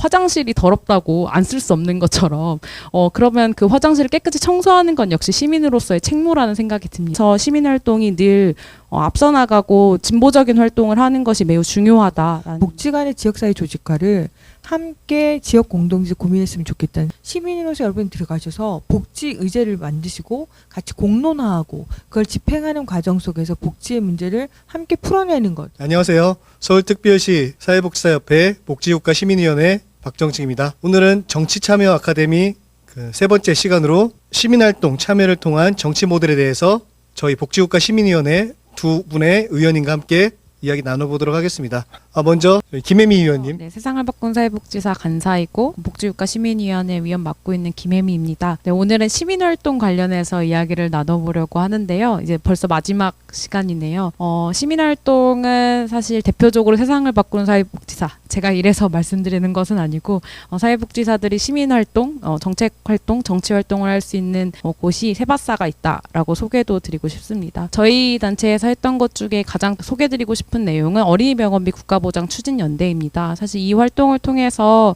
화장실이 더럽다고 안 쓸 수 없는 것처럼 그러면 그 화장실을 깨끗이 청소하는 건 역시 시민으로서의 책무라는 생각이 듭니다. 그래서 시민활동이 늘 앞서 나가고 진보적인 활동을 하는 것이 매우 중요하다. 복지 간의 지역사회 조직화를 함께 지역 공동체에서 고민했으면 좋겠다는, 시민으로서 여러분 들어가셔서 복지 의제를 만드시고 같이 공론화하고 그걸 집행하는 과정 속에서 복지의 문제를 함께 풀어내는 것. 안녕하세요. 서울특별시 사회복지사협회 복지국가시민위원회 박정식입니다. 오늘은 정치참여 아카데미 세 번째 시간으로 시민활동 참여를 통한 정치 모델에 대해서 저희 복지국가시민위원회 두 분의 의원님과 함께 이야기 나눠보도록 하겠습니다. 먼저 김혜미 의원님. 네, 세상을 바꾼 사회복지사 간사이고 복지국가 시민위원회 위원 맡고 있는 김혜미입니다. 네, 오늘은 시민활동 관련해서 이야기를 나눠보려고 하는데요. 이제 벌써 마지막 시간이네요. 시민활동은 사실 대표적으로 세상을 바꾸는 사회복지사, 제가 이래서 말씀드리는 것은 아니고 사회복지사들이 시민활동, 정책활동, 정치활동을 할 수 있는 곳이 세바사가 있다라고 소개도 드리고 싶습니다. 저희 단체에서 했던 것 중에 가장 소개드리고 싶은 내용은 어린이병원비 국가보장 추진연대입니다. 사실 이 활동을 통해서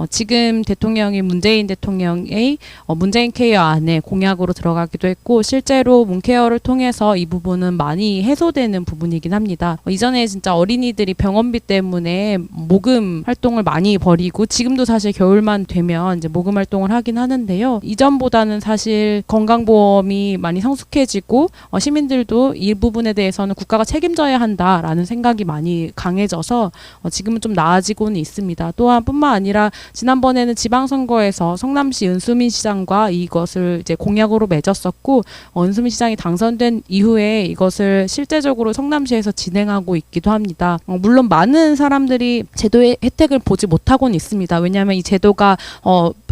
지금 대통령이 문재인 대통령의 문재인 케어 안에 공약으로 들어가기도 했고, 실제로 문케어를 통해서 이 부분은 많이 해소되는 부분이긴 합니다. 이전에 진짜 어린이들이 병원비 때문에 모금 활동을 많이 벌이고, 지금도 사실 겨울만 되면 이제 모금 활동을 하긴 하는데요. 이전보다는 사실 건강보험이 많이 성숙해지고 시민들도 이 부분에 대해서는 국가가 책임져야 한다라는 생각이 많이 강해져서 지금은 좀 나아지고는 있습니다. 또한 뿐만 아니라 지난번에는 지방선거에서 성남시 은수민 시장과 이것을 이제 공약으로 맺었었고, 은수민 시장이 당선된 이후에 이것을 실제적으로 성남시에서 진행하고 있기도 합니다. 물론 많은 사람들이 제도의 혜택을 보지 못하고는 있습니다. 왜냐하면 이 제도가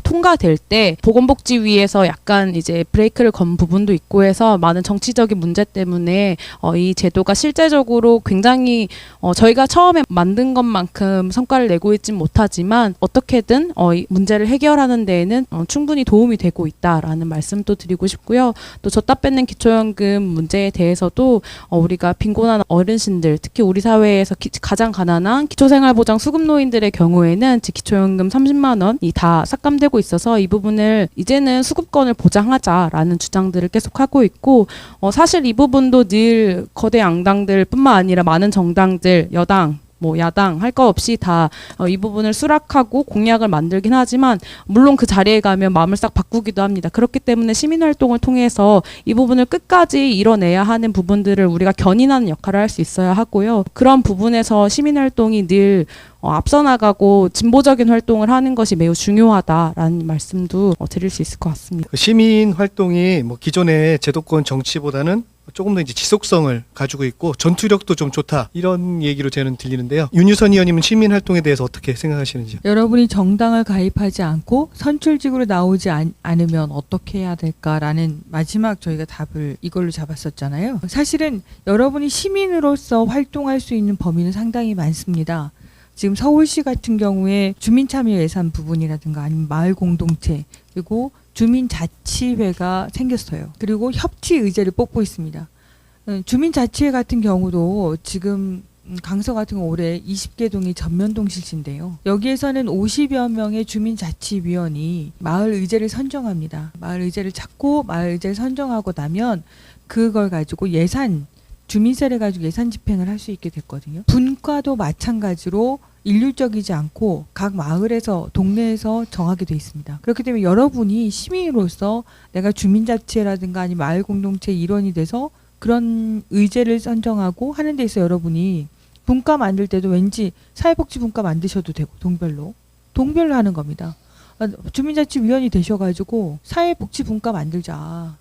통과될 때 보건복지위에서 약간 이제 브레이크를 건 부분도 있고 해서 많은 정치적인 문제 때문에 이 제도가 실제적으로 굉장히 저희가 처음에 만든 것만큼 성과를 내고 있진 못하지만 어떻게든 이 문제를 해결하는 데에는 충분히 도움이 되고 있다라는 말씀도 드리고 싶고요. 또 줬다 뺏는 기초연금 문제에 대해서도 우리가 빈곤한 어르신들, 특히 우리 사회에서 가장 가난한 기초생활보장 수급노인들의 경우에는 기초연금 30만 원이 다 삭감되고 있어서 이 부분을 이제는 수급권을 보장하자라는 주장들을 계속하고 있고, 사실 이 부분도 늘 거대 양당들 뿐만 아니라 많은 정당들, 여당, 야당 할 것 없이 다 이 부분을 수락하고 공약을 만들긴 하지만, 물론 그 자리에 가면 마음을 싹 바꾸기도 합니다. 그렇기 때문에 시민활동을 통해서 이 부분을 끝까지 이뤄내야 하는 부분들을 우리가 견인하는 역할을 할 수 있어야 하고요. 그런 부분에서 시민활동이 늘 앞서 나가고 진보적인 활동을 하는 것이 매우 중요하다라는 말씀도 드릴 수 있을 것 같습니다. 시민 활동이 기존의 제도권 정치보다는 조금 더 이제 지속성을 가지고 있고 전투력도 좀 좋다, 이런 얘기로 저는 들리는데요. 윤유선 의원님은 시민 활동에 대해서 어떻게 생각하시는지요? 여러분이 정당을 가입하지 않고 선출직으로 나오지 않으면 어떻게 해야 될까라는 마지막 저희가 답을 이걸로 잡았었잖아요. 사실은 여러분이 시민으로서 활동할 수 있는 범위는 상당히 많습니다. 지금 서울시 같은 경우에 주민참여 예산 부분이라든가 아니면 마을 공동체, 그리고 주민자치회가 생겼어요. 그리고 협치의제를 뽑고 있습니다. 주민자치회 같은 경우도 지금 강서 같은 경우 올해 20개 동이 전면동 실시인데요. 여기에서는 50여 명의 주민자치위원이 마을 의제를 선정합니다. 마을 의제를 찾고 마을 의제를 선정하고 나면 그걸 가지고 주민세를 가지고 예산 집행을 할 수 있게 됐거든요. 분과도 마찬가지로 일률적이지 않고 각 마을에서 동네에서 정하게 돼 있습니다. 그렇기 때문에 여러분이 시민으로서 내가 주민자치회라든가 아니면 마을 공동체 일원이 돼서 그런 의제를 선정하고 하는 데 있어 여러분이 분과 만들 때도 왠지 사회복지 분과 만드셔도 되고 동별로 하는 겁니다. 주민자치위원이 되셔가지고 사회복지 분과 만들자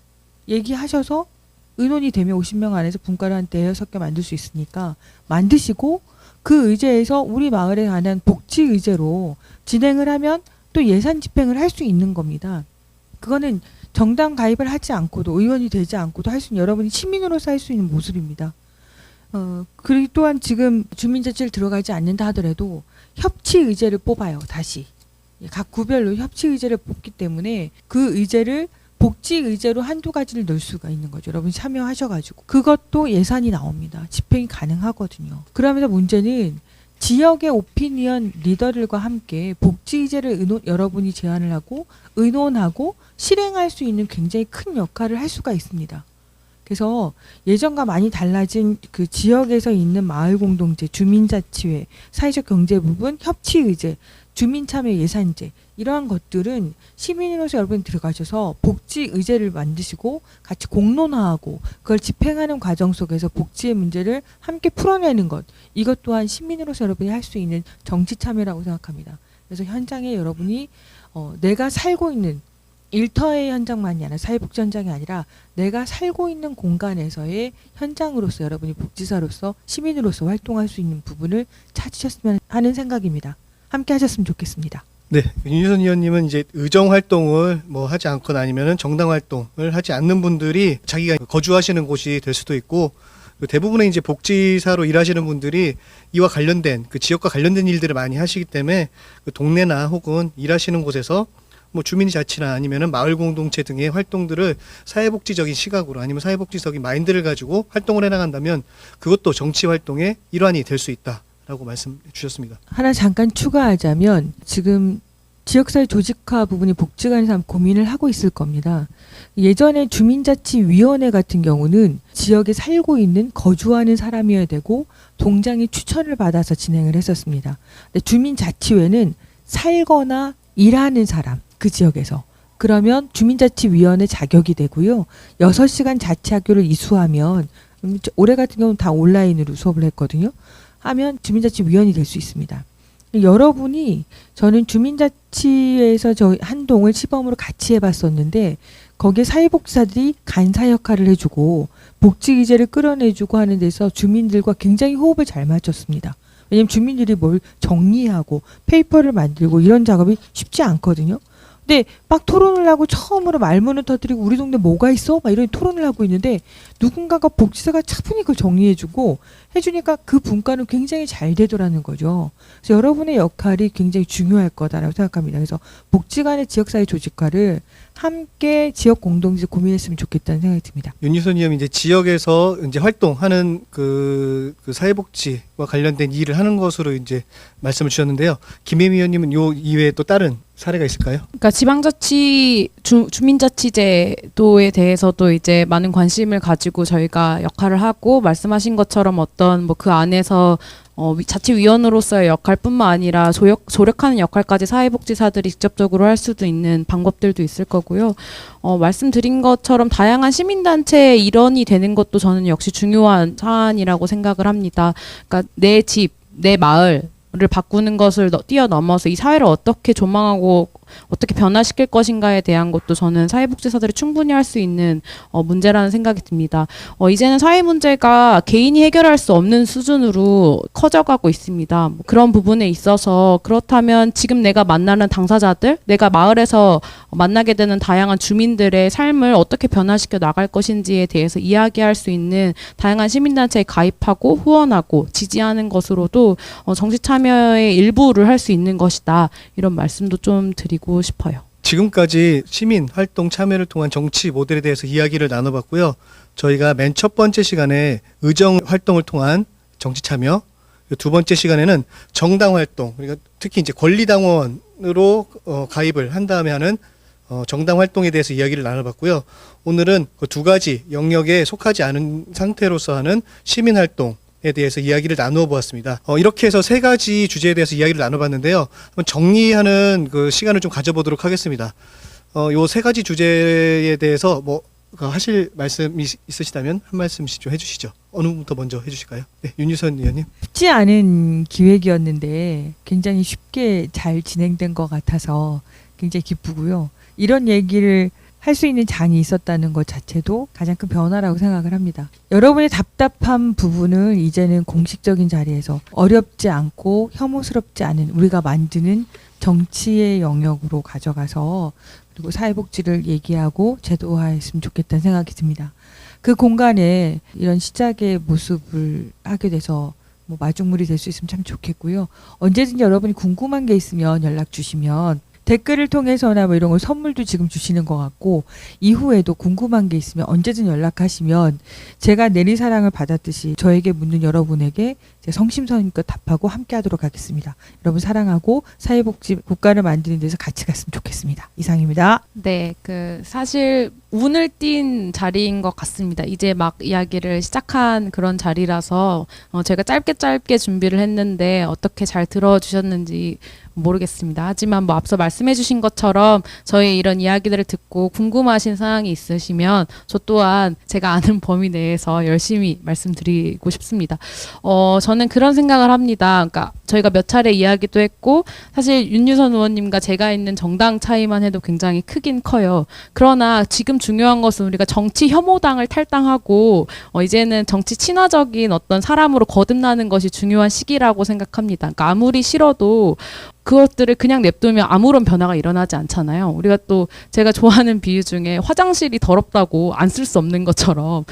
얘기하셔서 의논이 되면 50명 안에서 분과를 한 5-6개 만들 수 있으니까 만드시고, 그 의제에서 우리 마을에 관한 복지 의제로 진행을 하면 또 예산 집행을 할 수 있는 겁니다. 그거는 정당 가입을 하지 않고도, 의원이 되지 않고도 할 수 있는, 여러분이 시민으로서 할 수 있는 모습입니다. 그리고 또한 지금 주민자치를 들어가지 않는다 하더라도 협치 의제를 뽑아요. 다시 각 구별로 협치 의제를 뽑기 때문에 그 의제를 복지 의제로 한두 가지를 넣을 수가 있는 거죠. 여러분 참여하셔가지고 그것도 예산이 나옵니다. 집행이 가능하거든요. 그러면서 문제는 지역의 오피니언 리더들과 함께 복지 의제를 여러분이 제안을 하고 의논하고 실행할 수 있는 굉장히 큰 역할을 할 수가 있습니다. 그래서 예전과 많이 달라진 그 지역에서 있는 마을 공동체, 주민자치회, 사회적 경제 부분, 협치 의제, 주민참여 예산제 이러한 것들은 시민으로서 여러분이 들어가셔서 복지 의제를 만드시고 같이 공론화하고 그걸 집행하는 과정 속에서 복지의 문제를 함께 풀어내는 것, 이것 또한 시민으로서 여러분이 할 수 있는 정치 참여라고 생각합니다. 그래서 현장에 여러분이 내가 살고 있는 일터의 현장만이 아니라 사회복지 현장이 아니라 내가 살고 있는 공간에서의 현장으로서 여러분이 복지사로서 시민으로서 활동할 수 있는 부분을 찾으셨으면 하는 생각입니다. 함께 하셨으면 좋겠습니다. 네, 윤유선 의원님은 이제 의정 활동을 뭐 하지 않거나 아니면은 정당 활동을 하지 않는 분들이 자기가 거주하시는 곳이 될 수도 있고, 대부분의 이제 복지사로 일하시는 분들이 이와 관련된 그 지역과 관련된 일들을 많이 하시기 때문에 그 동네나 혹은 일하시는 곳에서 뭐 주민자치나 아니면은 마을 공동체 등의 활동들을 사회복지적인 시각으로 아니면 사회복지적인 마인드를 가지고 활동을 해나간다면 그것도 정치 활동의 일환이 될 수 있다라고 말씀해 주셨습니다. 하나 잠깐 추가하자면 지금 지역사회 조직화 부분이 복지관에서 고민을 하고 있을 겁니다. 예전에 주민자치위원회 같은 경우는 지역에 살고 있는 거주하는 사람이어야 되고 동장의 추천을 받아서 진행을 했었습니다. 근데 주민자치회는 살거나 일하는 사람, 그 지역에서. 그러면 주민자치위원회 자격이 되고요. 6시간 자치학교를 이수하면, 올해 같은 경우는 다 온라인으로 수업을 했거든요. 하면 주민자치위원이 될 수 있습니다. 여러분이, 저는 주민자치에서 저희 한동을 시범으로 같이 해봤었는데 거기에 사회복지사들이 간사 역할을 해주고 복지기제를 끌어내주고 하는 데서 주민들과 굉장히 호흡을 잘 맞췄습니다. 왜냐면 주민들이 뭘 정리하고 페이퍼를 만들고 이런 작업이 쉽지 않거든요. 근데 막 토론을 하고 처음으로 말문을 터뜨리고 우리 동네 뭐가 있어? 막 이런 토론을 하고 있는데 누군가가 복지사가 차분히 그걸 정리해주고 해주니까 그 분과는 굉장히 잘 되더라는 거죠. 그래서 여러분의 역할이 굉장히 중요할 거다라고 생각합니다. 그래서 복지 간의 지역사회 조직화를 함께 지역 공동체 고민했으면 좋겠다는 생각이 듭니다. 윤유선 의원이 이제 지역에서 이제 활동하는 그 사회복지와 관련된 일을 하는 것으로 이제 말씀을 주셨는데요. 김혜미 의원님은 요 이외에 또 다른 사례가 있을까요? 그러니까 지방자치 주민자치제도에 대해서도 이제 많은 관심을 가지고 저희가 역할을 하고 말씀하신 것처럼 어떤 뭐 그 안에서 자치위원으로서의 역할뿐만 아니라 조력하는 역할까지 사회복지사들이 직접적으로 할 수도 있는 방법들도 있을 거고요. 말씀드린 것처럼 다양한 시민단체의 일원이 되는 것도 저는 역시 중요한 사안이라고 생각을 합니다. 그러니까 내 집, 내 마을을 바꾸는 것을 뛰어넘어서 이 사회를 어떻게 조망하고 어떻게 변화시킬 것인가에 대한 것도 저는 사회복지사들이 충분히 할 수 있는 문제라는 생각이 듭니다. 이제는 사회 문제가 개인이 해결할 수 없는 수준으로 커져가고 있습니다. 그런 부분에 있어서 그렇다면 지금 내가 만나는 당사자들, 내가 마을에서 만나게 되는 다양한 주민들의 삶을 어떻게 변화시켜 나갈 것인지에 대해서 이야기할 수 있는 다양한 시민단체에 가입하고 후원하고 지지하는 것으로도 정치 참여의 일부를 할 수 있는 것이다. 이런 말씀도 좀 드리고 싶어요. 지금까지 시민 활동 참여를 통한 정치 모델에 대해서 이야기를 나눠봤고요. 저희가 맨 첫 번째 시간에 의정 활동을 통한 정치 참여, 두 번째 시간에는 정당 활동, 그러니까 특히 이제 권리당원으로 가입을 한 다음에 하는 정당 활동에 대해서 이야기를 나눠봤고요. 오늘은 그 두 가지 영역에 속하지 않은 상태로서 하는 시민 활동 에 대해서 이야기를 나누어 보았습니다. 이렇게 해서 세 가지 주제에 대해서 이야기를 나눠봤는데요. 한번 정리하는 그 시간을 좀 가져보도록 하겠습니다. 요 세 가지 주제에 대해서 뭐 하실 말씀이 있으시다면 한 말씀씩 좀 해주시죠. 어느 분부터 먼저 해주실까요? 네, 윤유선 의원님. 쉽지 않은 기획이었는데 굉장히 쉽게 잘 진행된 것 같아서 굉장히 기쁘고요. 이런 얘기를 할 수 있는 장이 있었다는 것 자체도 가장 큰 변화라고 생각을 합니다. 여러분의 답답한 부분을 이제는 공식적인 자리에서 어렵지 않고 혐오스럽지 않은 우리가 만드는 정치의 영역으로 가져가서 그리고 사회복지를 얘기하고 제도화했으면 좋겠다는 생각이 듭니다. 그 공간에 이런 시작의 모습을 하게 돼서 뭐 마중물이 될 수 있으면 참 좋겠고요. 언제든지 여러분이 궁금한 게 있으면 연락 주시면 댓글을 통해서나 뭐 이런 거 선물도 지금 주시는 것 같고 이후에도 궁금한 게 있으면 언제든 연락하시면 제가 내리사랑을 받았듯이 저에게 묻는 여러분에게 제 성심성의껏 답하고 함께하도록 하겠습니다. 여러분 사랑하고 사회복지 국가를 만드는 데서 같이 갔으면 좋겠습니다. 이상입니다. 네, 사실 운을 띈 자리인 것 같습니다. 이제 막 이야기를 시작한 그런 자리라서 제가 짧게 준비를 했는데 어떻게 잘 들어주셨는지 모르겠습니다. 하지만 뭐 앞서 말씀해주신 것처럼 저희 이런 이야기들을 듣고 궁금하신 사항이 있으시면 저 또한 제가 아는 범위 내에서 열심히 말씀드리고 싶습니다. 저는 그런 생각을 합니다. 그러니까 저희가 몇 차례 이야기도 했고 사실 윤유선 의원님과 제가 있는 정당 차이만 해도 굉장히 크긴 커요. 그러나 지금 중요한 것은 우리가 정치 혐오당을 탈당하고 이제는 정치 친화적인 어떤 사람으로 거듭나는 것이 중요한 시기라고 생각합니다. 그러니까 아무리 싫어도 그것들을 그냥 냅두면 아무런 변화가 일어나지 않잖아요. 우리가 또 제가 좋아하는 비유 중에 화장실이 더럽다고 안 쓸 수 없는 것처럼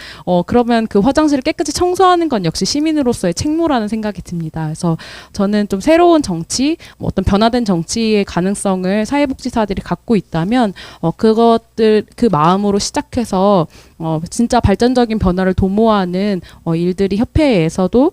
그러면 그 화장실을 깨끗이 청소하는 건 역시 시민으로서의 책무라는 생각이 듭니다. 그래서 저는 좀 새로운 정치, 어떤 변화된 정치의 가능성을 사회복지사들이 갖고 있다면 그것들 그 마음으로 시작해서 진짜 발전적인 변화를 도모하는 일들이 협회에서도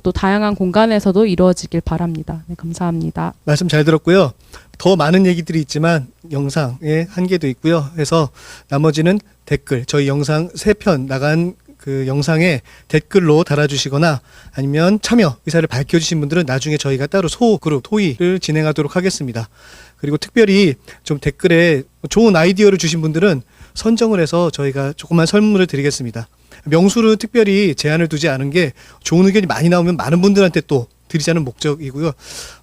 또 다양한 공간에서도 이루어지길 바랍니다. 네, 감사합니다. 말씀 잘 들었고요. 더 많은 얘기들이 있지만 영상에 한계도 있고요. 그래서 나머지는 댓글, 저희 영상 3편 나간 그 영상에 댓글로 달아주시거나 아니면 참여 의사를 밝혀주신 분들은 나중에 저희가 따로 소그룹 토의를 진행하도록 하겠습니다. 그리고 특별히 좀 댓글에 좋은 아이디어를 주신 분들은 선정을 해서 저희가 조그만 선물을 드리겠습니다. 명수를 특별히 제한을 두지 않은 게 좋은 의견이 많이 나오면 많은 분들한테 또 드리자는 목적이고요.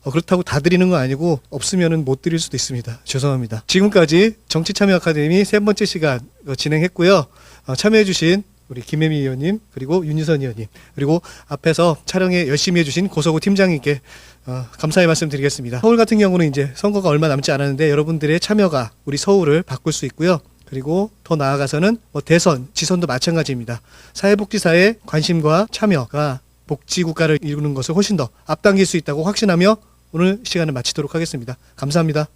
그렇다고 다 드리는 건 아니고 없으면은 못 드릴 수도 있습니다. 죄송합니다. 지금까지 정치참여 아카데미 3번째 시간 진행했고요. 참여해주신 우리 김혜미 의원님 그리고 윤유선 의원님 그리고 앞에서 촬영에 열심히 해주신 고서구 팀장님께 감사의 말씀 드리겠습니다. 서울 같은 경우는 이제 선거가 얼마 남지 않았는데 여러분들의 참여가 우리 서울을 바꿀 수 있고요. 그리고 더 나아가서는 대선, 지선도 마찬가지입니다. 사회복지사의 관심과 참여가 복지국가를 이루는 것을 훨씬 더 앞당길 수 있다고 확신하며 오늘 시간을 마치도록 하겠습니다. 감사합니다.